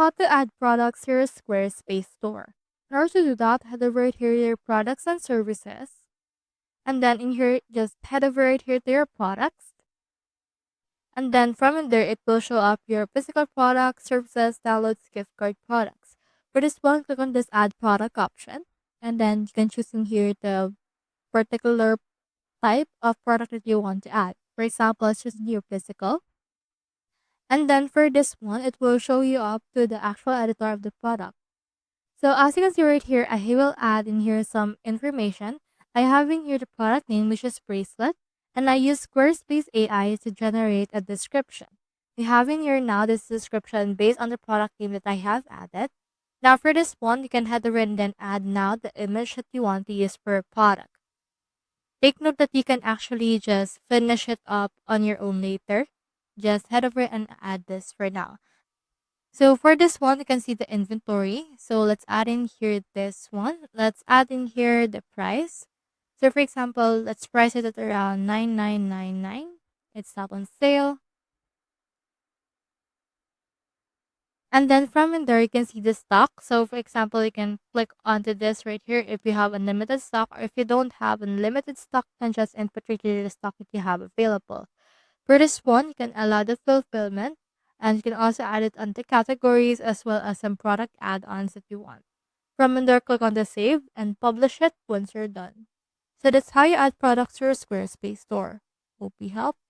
how to add products to your Squarespace store. In order to do that, head over right here to your products and services. And then in here, just head over right here to your products. And then from in there, it will show up your physical products, services, downloads, gift card products. For this one, click on this add product option. And then you can choose in here the particular type of product that you want to add. For example, let's choose your physical. And then for this one, it will show you up to the actual editor of the product. So as you can see right here, I will add in here some information. I have in here the product name, which is bracelet, and I use Squarespace AI to generate a description. We have in here now this description based on the product name that I have added. Now for this one, you can head over and then add now the image that you want to use for a product. Take note that you can actually just finish it up on your own later. Just head over and add this for now. So for this one, you can see the inventory. So let's add in here this one. Let's add in here the price. So for example, let's price it at around 9999. It's not on sale. And then from in there, you can see the stock. So for example, you can click onto this right here if you have unlimited stock, or if you don't have unlimited stock, then just input right here the stock that you have available. For this one, you can allow the fulfillment, and you can also add it onto categories as well as some product add-ons that you want. From in there, click on the save and publish it once you're done. So that's how you add products to your Squarespace store. Hope we helped.